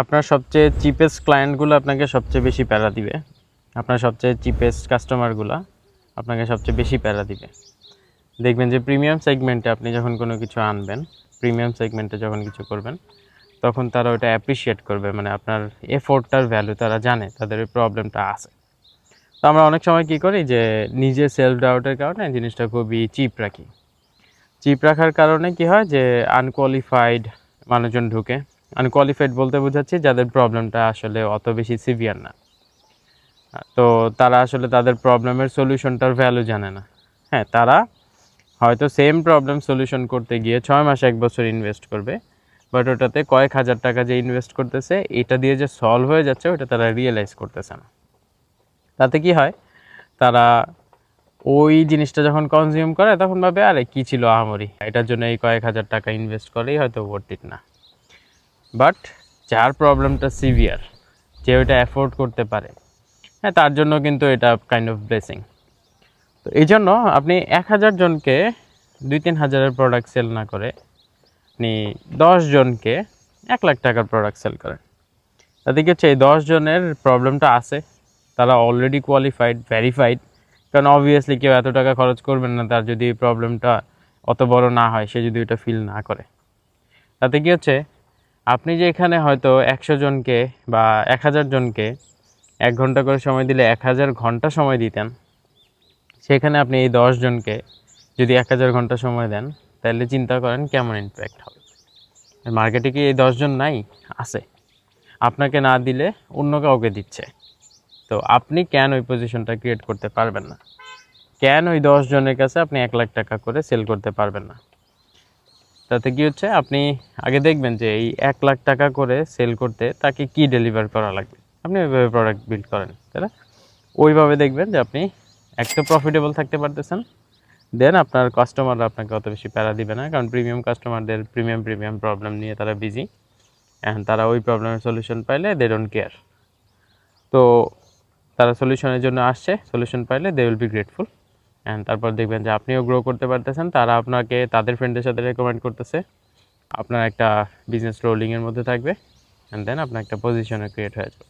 আপনার সবচেয়ে চিপেস্ট ক্লায়েন্টগুলো আপনাকে সবচেয়ে বেশি প্যারা দিবে। আপনার সবচেয়ে চিপেস্ট কাস্টমারগুলো আপনাকে সবচেয়ে বেশি প্যারা দিবে। দেখবেন যে প্রিমিয়াম সেগমেন্টে আপনি যখন কোনো কিছু আনবেন, প্রিমিয়াম সেগমেন্টে যখন কিছু করবেন, তখন তারা ওটা অ্যাপ্রিসিয়েট করবে। মানে আপনার এফোর্টটার ভ্যালু তারা জানে, তাদের ওই প্রবলেমটা আছে। তো আমরা অনেক সময় কী করি যে নিজে সেলফ ডাউটের কারণে জিনিসটা খুবই চিপ রাখি। চিপ রাখার কারণে কি হয় যে আনকোয়ালিফাইড মানুষজন ঢুকে। আনকোয়ালিফাইড বলতে বোঝাচ্ছি যাদের প্রবলেমটা আসলে অত বেশি সিভিয়ার না। তো তারা আসলে তাদের প্রবলেমের সলিউশনটার ভ্যালু জানে না। হ্যাঁ, তারা হয়তো সেম প্রবলেম সলিউশন করতে গিয়ে 6 মাস 1 বছর ইনভেস্ট করবে, বাট ওটাতে কয়েক হাজার টাকা যে ইনভেস্ট করতেছে, এটা দিয়ে যে সলভ হয়ে যাচ্ছে ওটা তারা রিয়েলাইজ করতেছে না। তাতে কি হয়, তারা ওই জিনিসটা যখন কনজিউম করে তখন ভাবে আরে কী ছিল আহামরি, এটার জন্য এই কয়েক হাজার টাকা ইনভেস্ট করেই হয়তো ওয়ার্থ ইট না। বাট যার প্রবলেমটা সিভিয়ার, যে ওইটা অ্যাফোর্ড করতে পারে, হ্যাঁ, তার জন্য কিন্তু এটা কাইন্ড অফ ব্লেসিং। তো এই জন্য আপনি 1000 জনকে 2-3 হাজারের প্রোডাক্ট সেল না করে আপনি 10 জনকে 1 লাখ টাকার প্রোডাক্ট সেল করেন। তাতে কি হচ্ছে, এই 10 জনের প্রবলেমটা আছে, তারা অলরেডি কোয়ালিফাইড, ভেরিফাইড। কারণ অবভিয়াসলি কেউ এত টাকা খরচ করবেন না তার যদি এই প্রবলেমটা অত বড় না হয়, সে যদি ওটা ফিল না করে। তাতে কি হচ্ছে, আপনি যে এখানে হয়তো 100 জনকে বা 1000 জনকে 1 ঘন্টা করে সময় দিলে 1000 ঘন্টা সময় দিতেন, সেখানে আপনি এই 10 জনকে যদি 1000 ঘন্টা সময় দেন, তাহলে চিন্তা করেন কেমন ইম্প্যাক্ট হবে। মার্কেটে কি এই 10 জন নাই? আছে। আপনাকে না দিলে অন্য কাউকে দিচ্ছে। তো আপনি কেন ওই পজিশনটা ক্রিয়েট করতে পারবেন না? কেন ওই 10 জনের কাছে আপনি 1 লাখ টাকা করে সেল করতে পারবেন না? তাতে কি হচ্ছে, আপনি আগে দেখবেন যে এই 1 লাখ টাকা করে সেল করতে তাকে কি ডেলিভার করা লাগবে। আপনি ওইভাবে প্রোডাক্ট বিল্ড করেন, তাই না? ওইভাবে দেখবেন যে আপনি এক তো প্রফিটেবল থাকতে পারতেছেন, দেন আপনার কাস্টমাররা আপনাকে অত বেশি প্যারা দিবে না। কারণ প্রিমিয়াম কাস্টমারদের প্রিমিয়াম প্রবলেম নিয়ে তারা বিজি, অ্যান্ড তারা ওই প্রবলেমের সলিউশন পাইলে দে ডোন্ট কেয়ার। তো তারা সলিউশনের জন্য আসছে, সলিউশন পাইলে they will be grateful. And তারপর দেখবেন যে আপনিও গ্রো করতে পারতেছেন, তারা আপনাকে তাদের ফ্রেন্ডের সাথে রেকমেন্ড করতেছে, আপনার একটা বিজনেস রোলিংয়ের মধ্যে থাকবে, অ্যান্ড দেন আপনার একটা পজিশনে ক্রিয়েট হয়ে যাবে।